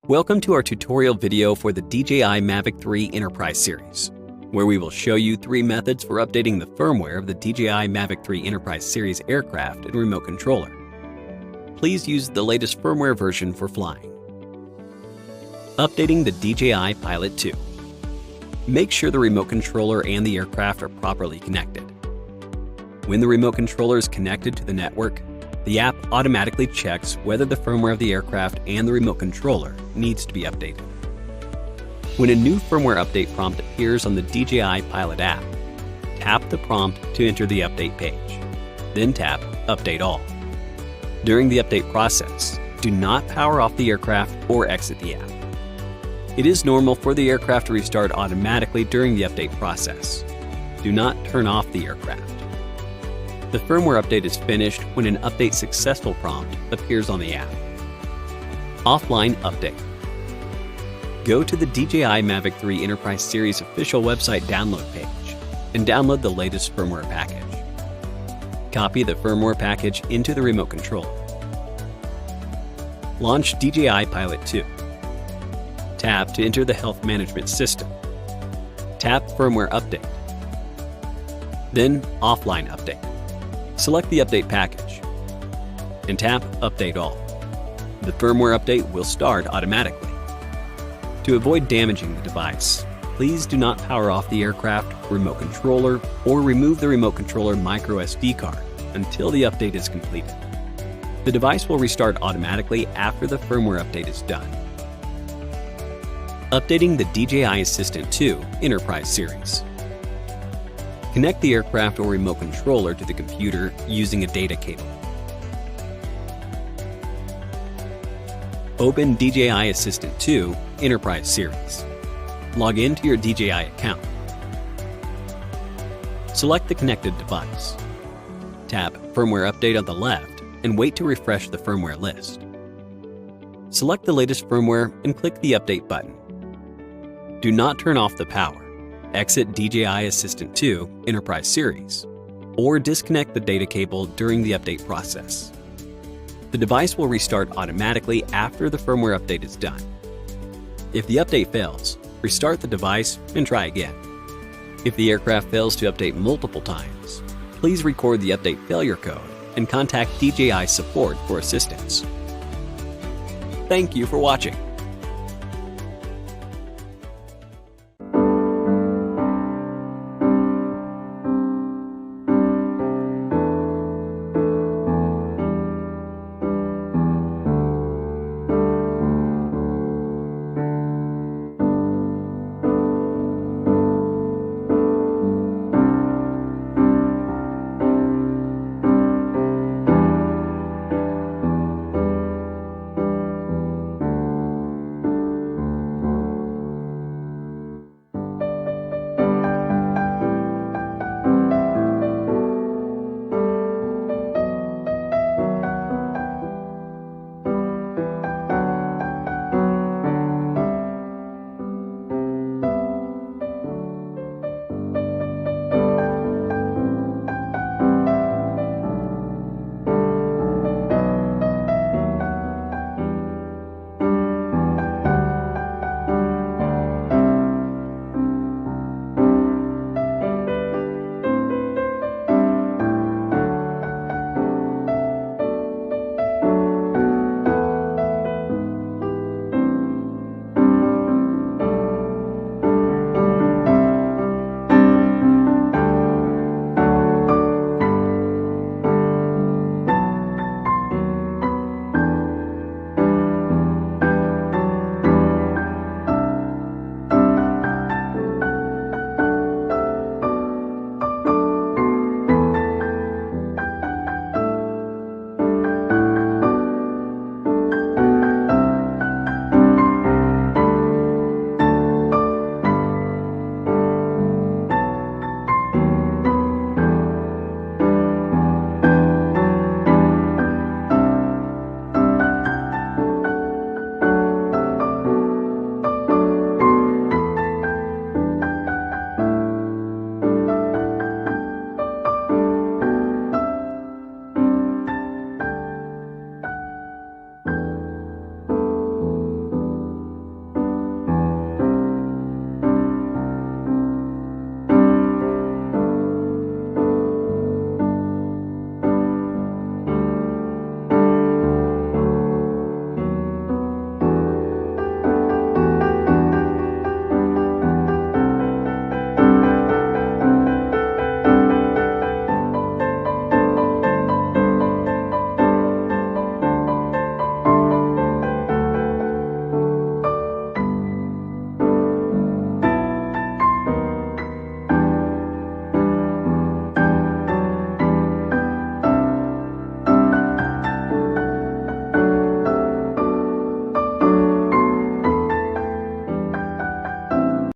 Welcome to our tutorial video for the DJI Mavic 3 Enterprise series, where we will show you 3 methods for updating the firmware of the DJI Mavic 3 Enterprise series aircraft and remote controller. Please use the latest firmware version for flying. Updating the DJI Pilot 2. Make sure the remote controller and the aircraft are properly connected. When the remote controller is connected to the network, the app automatically checks whether the firmware of the aircraft and the remote controller needs to be updated. When a new firmware update prompt appears on the DJI Pilot app, tap the prompt to enter the update page. Then tap Update All. During the update process, do not power off the aircraft or exit the app. It is normal for the aircraft to restart automatically during the update process. Do not turn off the aircraft. The firmware update is finished when an Update Successful prompt appears on the app. Offline Update. Go to the DJI Mavic 3 Enterprise Series official website download page and download the latest firmware package. Copy the firmware package into the remote controller. Launch DJI Pilot 2. Tap to enter the health management system. Tap Firmware Update. Then Offline Update. Select the update package and tap Update All. The firmware update will start automatically. To avoid damaging the device, please do not power off the aircraft, remote controller, or remove the remote controller micro SD card until the update is completed. The device will restart automatically after the firmware update is done. Updating the DJI Assistant 2 Enterprise series. Connect the aircraft or remote controller to the computer using a data cable. Open DJI Assistant 2 Enterprise series. Log in to your DJI account. Select the connected device. Tap Firmware Update on the left and wait to refresh the firmware list. Select the latest firmware and click the Update button. Do not turn off the power. Exit DJI Assistant 2 Enterprise series, or disconnect the data cable during the update process. The device will restart automatically after the firmware update is done. If the update fails, restart the device and try again. If the aircraft fails to update multiple times, please record the update failure code and contact DJI support for assistance. Thank you for watching.